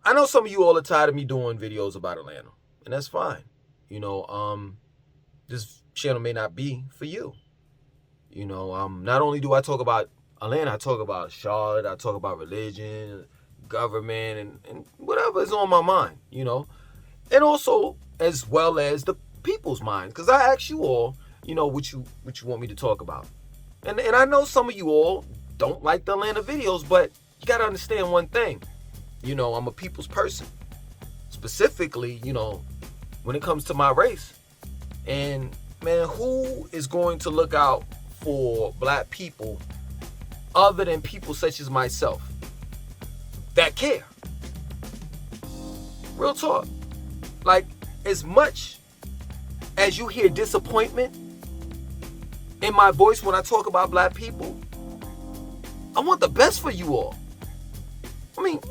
I know some of you all are tired of me doing videos about Atlanta, and that's fine. This channel may not be for you. Not only do I talk about Atlanta, I talk about Charlotte, I talk about religion, government, and whatever is on my mind, and also as well as the people's minds, because I ask you all, what you want me to talk about, and I know some of you all don't like the Atlanta videos, but you got to understand one thing. I'm a people's person. Specifically, when it comes to my race. And, man, who is going to look out for black people other than people such as myself that care? Real talk. Like, as much as you hear disappointment in my voice when I talk about black people, I want the best for you all. I mean,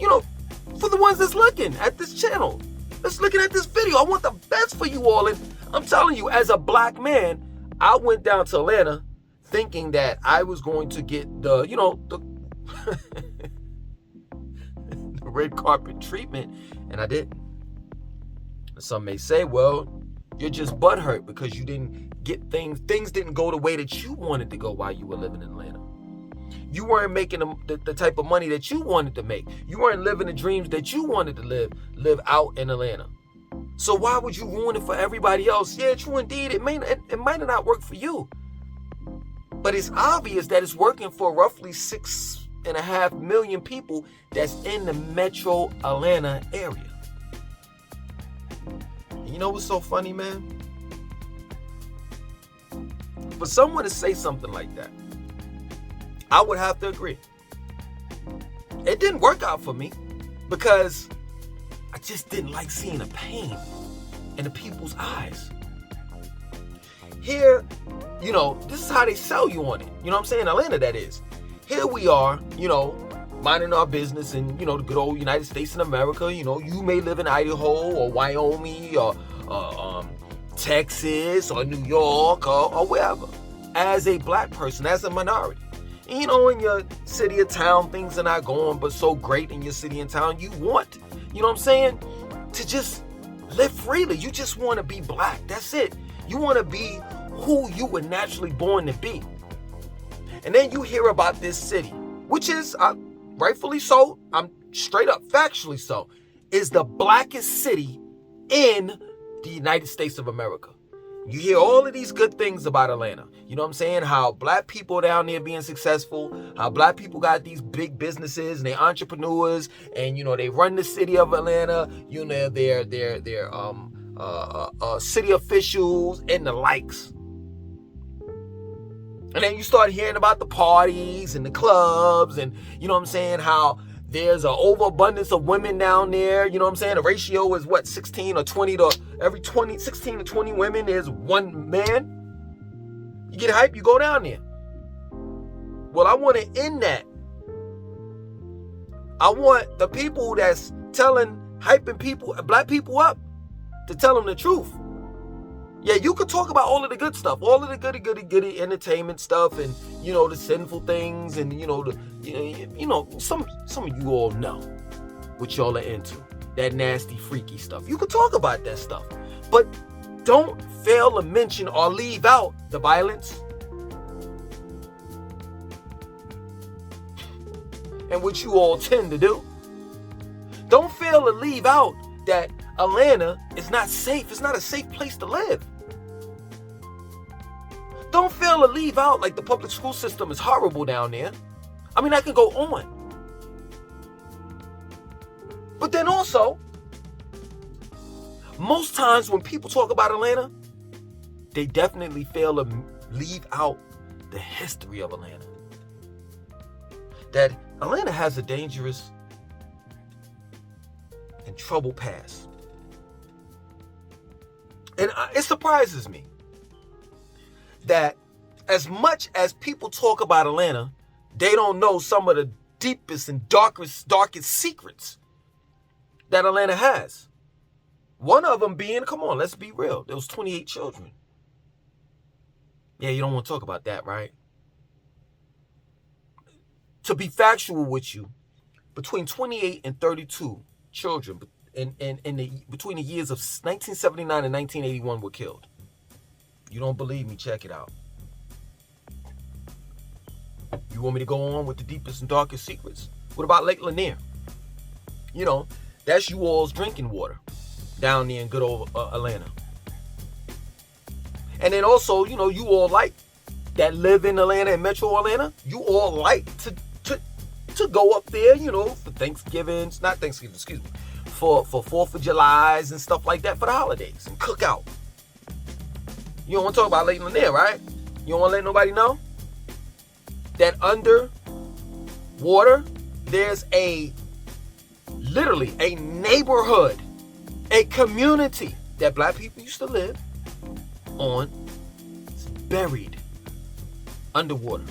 for the ones that's looking at this channel, that's looking at this video, I want the best for you all. And I'm telling you, as a black man, I went down to Atlanta thinking that I was going to get the red carpet treatment, and I didn't. Some may say, well, you're just butthurt because you didn't get things didn't go the way that you wanted to go while you were living in Atlanta. You weren't making the type of money that you wanted to make. You weren't living the dreams that you wanted to live out in Atlanta. So why would you ruin it for everybody else? Yeah, true indeed. It might not work for you. But it's obvious that it's working for roughly 6.5 million people that's in the metro Atlanta area. And you know what's so funny, man? For someone to say something like that, I would have to agree. It didn't work out for me because I just didn't like seeing the pain in the people's eyes. Here, this is how they sell you on it. You know what I'm saying? Atlanta, that is. Here we are, minding our business in, the good old United States of America. You may live in Idaho or Wyoming or Texas or New York or wherever. As a black person, as a minority. In your city or town, things are not going but so great in your city and town. You want, to just live freely. You just want to be black. That's it. You want to be who you were naturally born to be. And then you hear about this city, which is, rightfully so, I'm straight up factually so, is the blackest city in the United States of America. You hear all of these good things about Atlanta. You know what I'm saying? How black people down there being successful, how black people got these big businesses and they're entrepreneurs, and they run the city of Atlanta. They're city officials and the likes. And then you start hearing about the parties and the clubs, and how there's an overabundance of women down there. The ratio is 16 or 20 to every 16 to 20 women, there's one man. You get hype, you go down there. Well, I want to end that. I want the people that's hyping people, black people up, to tell them the truth. Yeah, you could talk about all of the good stuff, all of the goody entertainment stuff, and the sinful things, and some of you all know what y'all are into, that nasty, freaky stuff. You could talk about that stuff, but don't fail to mention or leave out the violence and what you all tend to do. Don't fail to leave out that Atlanta is not safe. It's not a safe place to live. Don't fail to leave out like the public school system is horrible down there. I mean, I can go on. But then also, most times when people talk about Atlanta, they definitely fail to leave out the history of Atlanta. That Atlanta has a dangerous and troubled past. And it surprises me that as much as people talk about Atlanta, They don't know some of the deepest and darkest secrets that Atlanta has. One of them being, come on, let's be real, there was 28 children. Yeah, you don't want to talk about that, right? To be factual with you, between 28 and 32 children between the years of 1979 and 1981 were killed. You don't believe me? Check it out. You want me to go on with the deepest and darkest secrets? What about Lake Lanier? You know, that's you all's drinking water down there in good old Atlanta. And then also, you know, you all like that live in Atlanta and Metro Atlanta, you all like to go up there, you know, for Thanksgivings, not Thanksgiving, excuse me, for 4th of July's and stuff like that for the holidays and cook out. You don't want to talk about Lake Lanier, right? You don't want to let nobody know that under water, there's literally a neighborhood, a community that black people used to live on. It's buried underwater.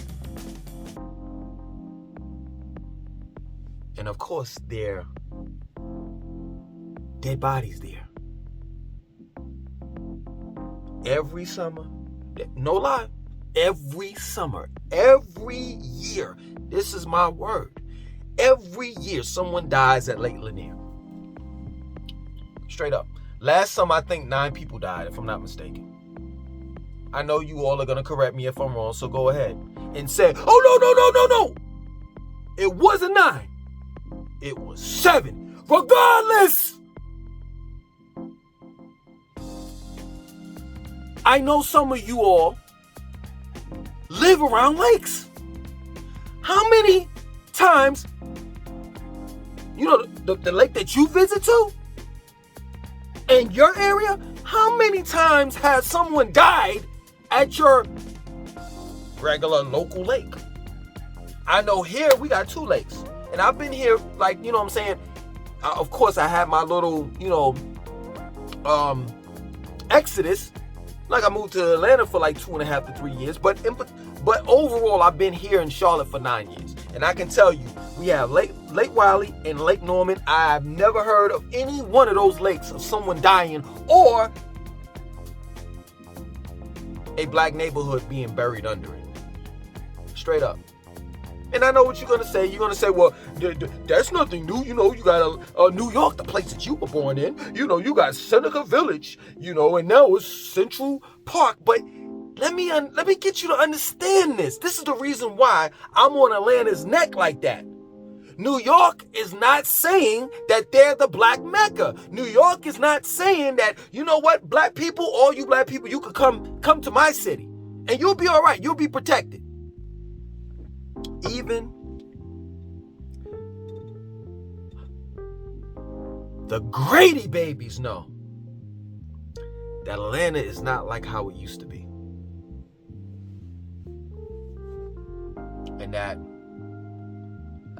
And of course, there are dead bodies there. Every summer, no lie, every summer, every year, this is my word, every year someone dies at Lake Lanier. Straight up. Last summer, I think 9 people died, if I'm not mistaken. I know you all are going to correct me if I'm wrong, so go ahead and say, oh, no. It wasn't 9. It was 7. Regardless, I know some of you all live around lakes. How many times, you know, the lake that you visit to in your area, how many times has someone died at your regular local lake? I know here we got 2 lakes. And I've been here, like, you know what I'm saying? Of course, I had my little, you know, exodus. Like, I moved to Atlanta for like 2.5 to 3 years. But overall, I've been here in Charlotte for 9 years. And I can tell you, we have Lake Wiley and Lake Norman. I've never heard of any one of those lakes of someone dying or a black neighborhood being buried under it. Straight up. And I know what you're going to say. You're going to say, well, that's nothing new. You know, you got New York, the place that you were born in. You know, you got Seneca Village, you know, and now it's Central Park. But let me get you to understand this. This is the reason why I'm on Atlanta's neck like that. New York is not saying that they're the black Mecca. New York is not saying that, you know what, black people, all you black people, you could come to my city and you'll be all right. You'll be protected. Even the Grady babies know that Atlanta is not like how it used to be. And that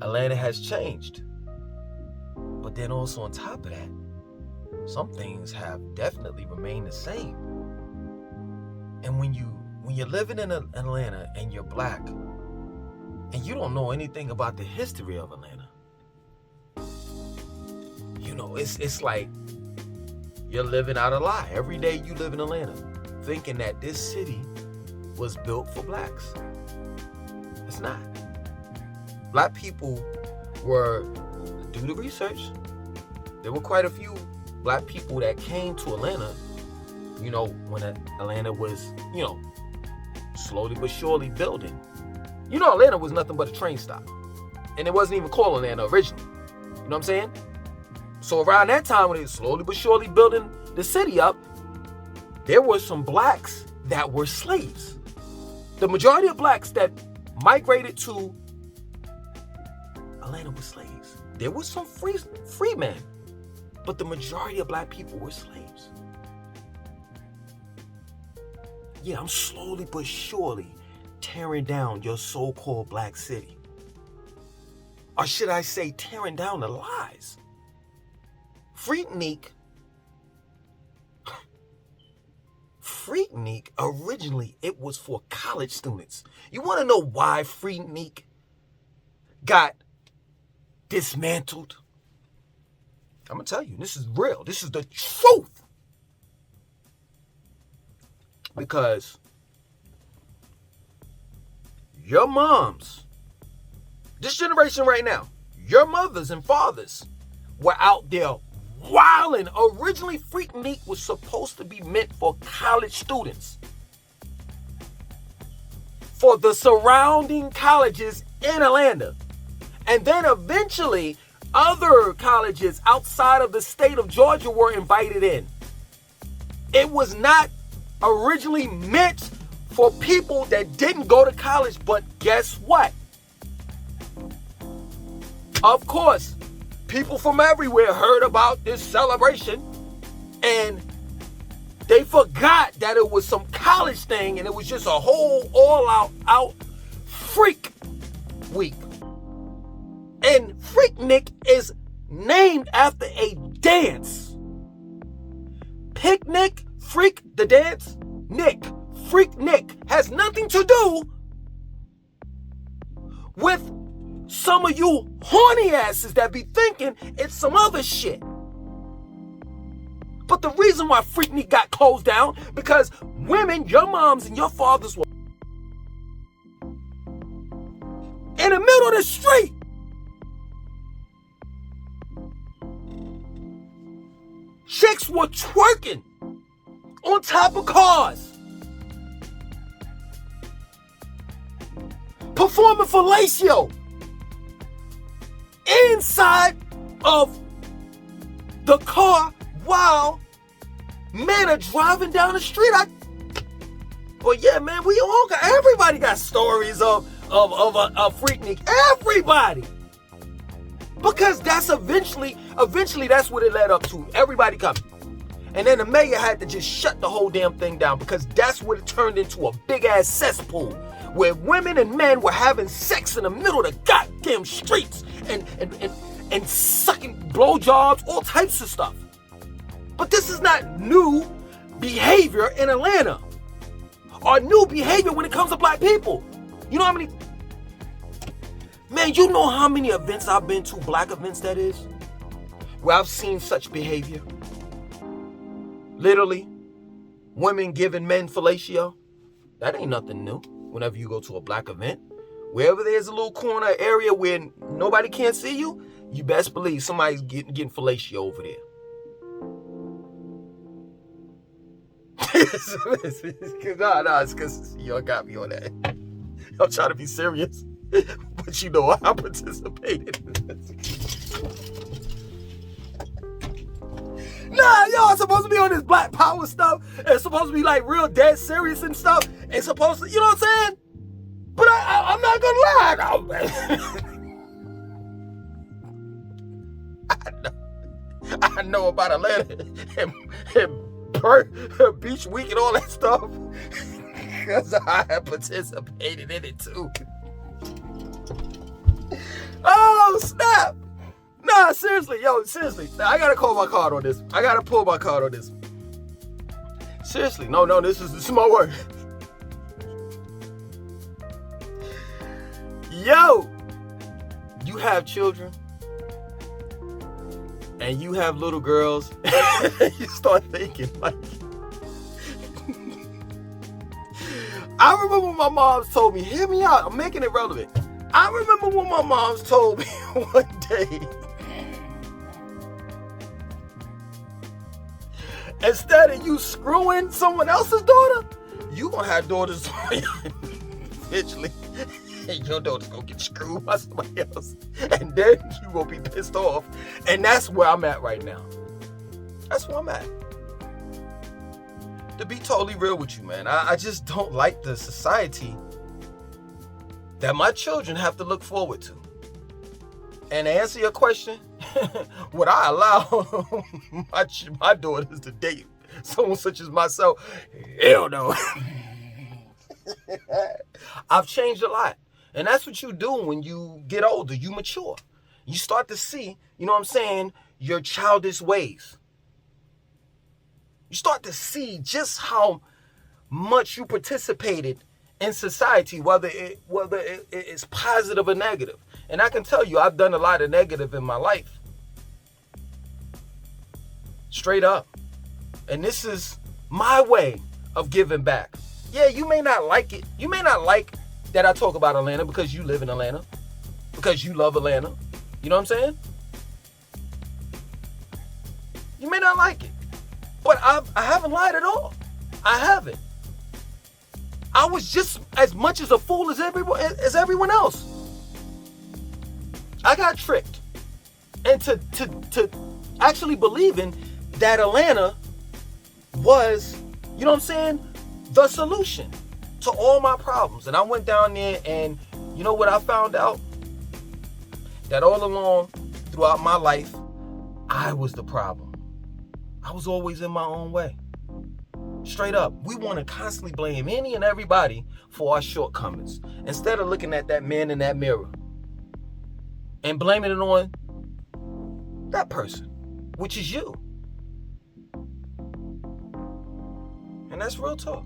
Atlanta has changed. But then also on top of that, some things have definitely remained the same. And when you're living in Atlanta and you're black, and you don't know anything about the history of Atlanta, you know, it's like you're living out a lie. Every day you live in Atlanta thinking that this city was built for blacks. It's not. Black people were, do the research, there were quite a few black people that came to Atlanta, you know, when Atlanta was, you know, slowly but surely building. You know, Atlanta was nothing but a train stop. And it wasn't even called Atlanta originally. You know what I'm saying? So around that time when they were slowly but surely building the city up, there were some blacks that were slaves. The majority of blacks that migrated to Atlanta were slaves. There were some free men, but the majority of black people were slaves. Yeah, I'm slowly but surely tearing down your so-called black city. Or should I say tearing down the lies? Freaknik, originally, it was for college students. You want to know why Freaknik got dismantled. I'm going to tell you, this is real. This is the truth. Because your moms, this generation right now, your mothers and fathers were out there wilding. Originally, Freaknik was supposed to be meant for college students, for the surrounding colleges in Atlanta. And then eventually, other colleges outside of the state of Georgia were invited in. It was not originally meant for people that didn't go to college, but guess what? Of course, people from everywhere heard about this celebration, and they forgot that it was some college thing, and it was just a whole all-out freak week. And Freaknik is named after a dance. Picnic, freak, the dance, Nick, Freaknik has nothing to do with some of you horny asses that be thinking it's some other shit. But the reason why Freaknik got closed down, because women, your moms and your fathers were in the middle of the street. Chicks were twerking on top of cars, performing fellatio inside of the car while men are driving down the street. Well, yeah, man, everybody got stories of a Freaknik. Everybody. Because that's eventually that's what it led up to. Everybody coming. And then the mayor had to just shut the whole damn thing down, because that's what it turned into, a big ass cesspool where women and men were having sex in the middle of the goddamn streets and sucking blowjobs, all types of stuff. But this is not new behavior in Atlanta, or new behavior when it comes to black people. You know how many? Man, you know how many events I've been to, black events that is, where I've seen such behavior? Literally, women giving men fellatio. That ain't nothing new. Whenever you go to a black event, wherever there's a little corner area where nobody can't see you, you best believe somebody's getting fellatio over there. No, it's because you got me on that. I'm trying to be serious, but you know I participated. Nah, y'all supposed to be on this black power stuff. It's supposed to be like real dead serious and stuff. It's supposed to, you know what I'm saying? But I'm not gonna lie. I know about Atlanta and Beach Week and all that stuff, because I have participated in it too. Oh, snap. Nah, seriously. I gotta call my card on this. I gotta pull my card on this. Seriously. No, this is my word. Yo, you have children and you have little girls. You start thinking like, I remember when my mom's told me, hear me out, I'm making it relevant. I remember when my mom's told me one day, instead of you screwing someone else's daughter, you gonna have daughters eventually. And your daughter's gonna get screwed by somebody else. And then you will be pissed off. And that's where I'm at right now. That's where I'm at. To be totally real with you, man, I just don't like the society that my children have to look forward to. And to answer your question, would I allow my daughters to date someone such as myself? Hell no. I've changed a lot. And that's what you do when you get older. You mature. You start to see, you know what I'm saying, your childish ways. You start to see just how much you participated in society, whether it is positive or negative. And I can tell you, I've done a lot of negative in my life. Straight up. And this is my way of giving back. Yeah, you may not like it. You may not like that I talk about Atlanta because you live in Atlanta, because you love Atlanta. You know what I'm saying? You may not like it. But I haven't lied at all. I haven't. I was just as much as a fool as everyone else. I got tricked into actually believing that Atlanta was, you know what I'm saying, the solution to all my problems. And I went down there, and you know what I found out? That all along throughout my life, I was the problem. I was always in my own way. Straight up. We want to constantly blame any and everybody for our shortcomings, instead of looking at that man in that mirror and blaming it on that person, which is you. And that's real talk.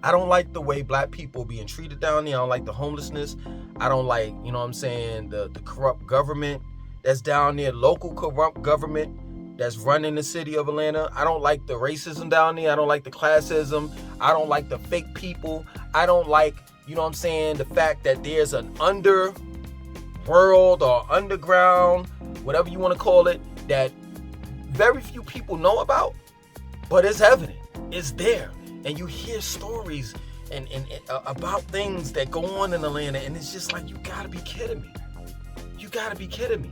I don't like the way black people being treated down there. I don't like the homelessness. I don't like, you know what I'm saying, the corrupt government that's down there, local corrupt government that's running the city of Atlanta. I don't like the racism down there. I don't like the classism. I don't like the fake people. I don't like, you know what I'm saying, the fact that there's an underworld or underground, whatever you want to call it, that very few people know about, but it's evident. It's there. And you hear stories and about things that go on in Atlanta, and it's just like, you gotta be kidding me. You gotta be kidding me.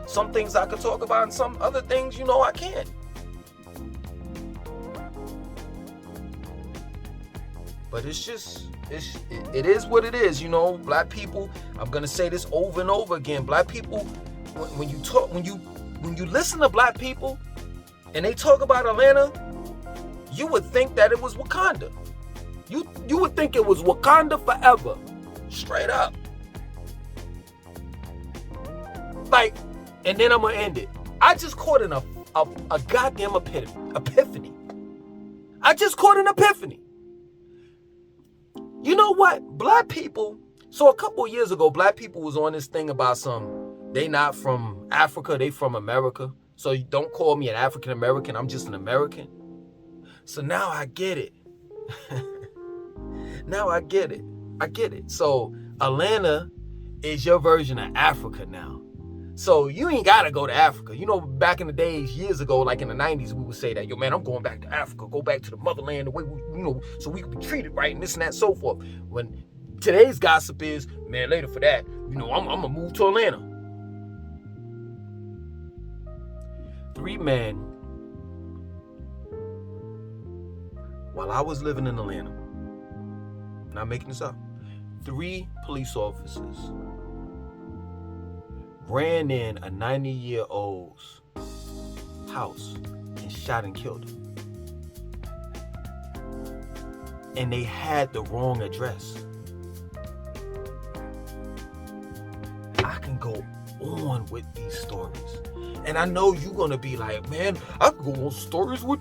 Some things I could talk about, and some other things, you know, I can't. But it's just, it is what it is, you know. Black people, I'm gonna say this over and over again. Black people, when you listen to black people and they talk about Atlanta, you would think that it was Wakanda. You would think it was Wakanda forever. Straight up. Like, and then I'm gonna end it. I just caught a goddamn epiphany. I just caught an epiphany. You know what? Black people, so a couple of years ago, black people was on this thing about they not from Africa, they from America. So you don't call me an African American, I'm just an American. So now I get it. Now I get it. I get it. So Atlanta is your version of Africa now. So you ain't gotta go to Africa. You know, back in the days, years ago, like in the 90s, we would say that, yo, man, I'm going back to Africa, go back to the motherland, the way we, you know, so we could be treated right, and this and that, so forth. When today's gossip is, man, later for that, you know, I'm gonna move to Atlanta. 3 men, while I was living in Atlanta, not making this up, 3 police officers ran in a 90-year-old's house and shot and killed him. And they had the wrong address. I can go on with these stories. And I know you're going to be like, man, I can go on stories with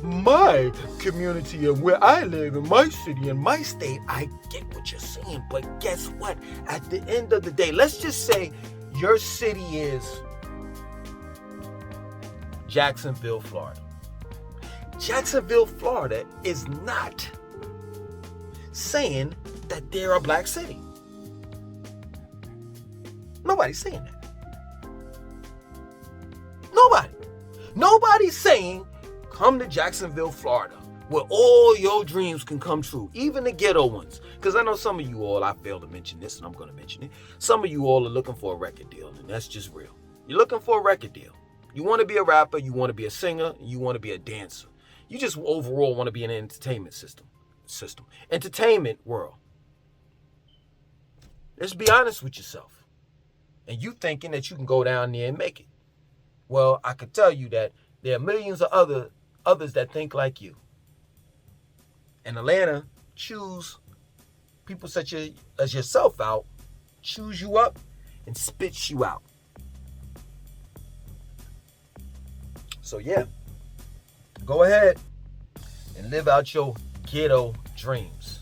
my community and where I live in my city and my state. I get what you're saying. But guess what? At the end of the day, let's just say your city is Jacksonville, Florida. Jacksonville, Florida is not saying that they're a black city. Nobody's saying that. Nobody's saying, come to Jacksonville, Florida, where all your dreams can come true, even the ghetto ones. Because I know some of you all, I failed to mention this, and I'm going to mention it. Some of you all are looking for a record deal, and that's just real. You're looking for a record deal. You want to be a rapper, you want to be a singer, you want to be a dancer. You just overall want to be in an entertainment system. Entertainment world. Let's be honest with yourself. And you thinking that you can go down there and make it. Well, I could tell you that there are millions of others that think like you. And Atlanta choose people such as yourself out, chews you up, and spits you out. So yeah, go ahead and live out your ghetto dreams.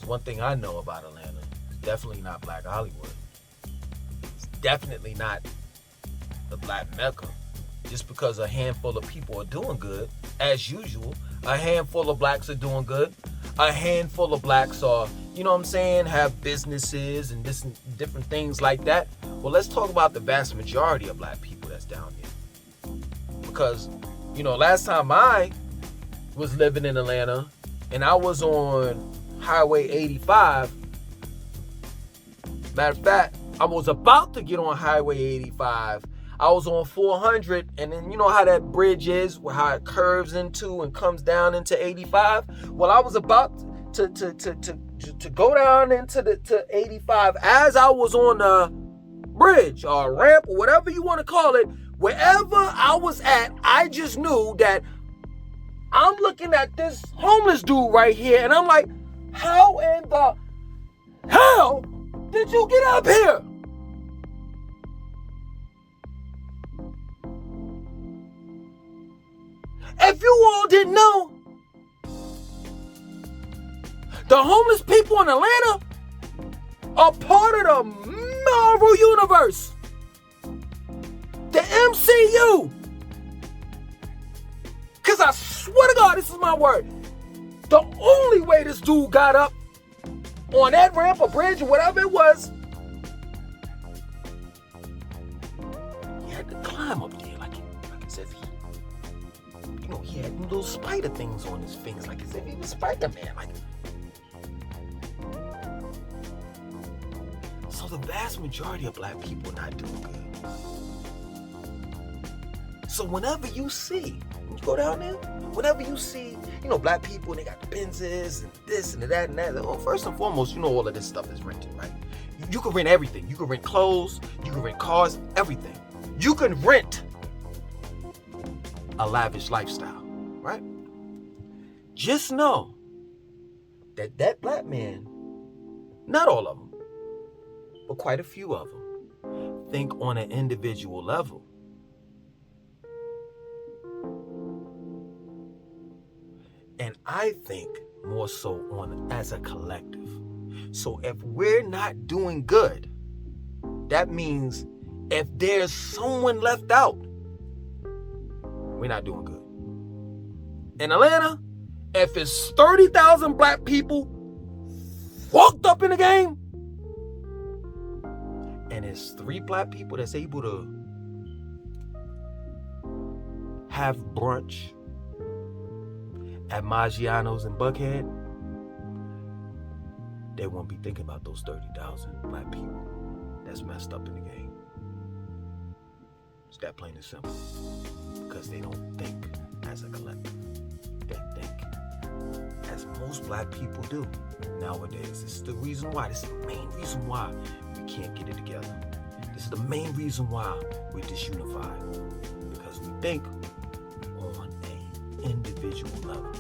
one thing I know about Atlanta. It's definitely not Black Hollywood. It's definitely not the Black Mecca. Just because a handful of people are doing good, as usual, a handful of blacks are doing good. A handful of blacks are, have businesses and different things like that. Well, let's talk about the vast majority of black people that's down here. Because, last time I was living in Atlanta and I was on Highway 85, matter of fact, I was about to get on Highway 85. I was on 400, and then you know how that bridge is, how it curves into and comes down into 85. Well, I was about to go down to 85 as I was on the bridge or ramp or whatever you want to call it. Wherever I was at, I just knew that I'm looking at this homeless dude right here, and I'm like, how in the hell did you get up here? If you all didn't know, the homeless people in Atlanta are part of the Marvel Universe. The MCU. Because I swear to God, this is my word. The only way this dude got up on that ramp or bridge or whatever it was, he had to climb up there like as if he had little spider things on his fingers, like as if he was Spider-Man. So the vast majority of black people are not doing good. So whenever you see, when you go down there, whenever you see, black people, and they got the Benzes and this and that and that. Well, first and foremost, all of this stuff is rented, right? You can rent everything. You can rent clothes, you can rent cars, everything. You can rent a lavish lifestyle, right? Just know that black man, not all of them, but quite a few of them, think on an individual level. And I think more so on as a collective. So if we're not doing good, that means if there's someone left out, we're not doing good. In Atlanta, if it's 30,000 black people walked up in the game, and it's 3 black people that's able to have brunch at Maggiano's in Buckhead, they won't be thinking about those 30,000 black people that's messed up in the game. It's that plain and simple. Because they don't think as a collective. They think as most black people do nowadays. This is the reason why. This is the main reason why we can't get it together. This is the main reason why we're disunified. Because we think on an individual level.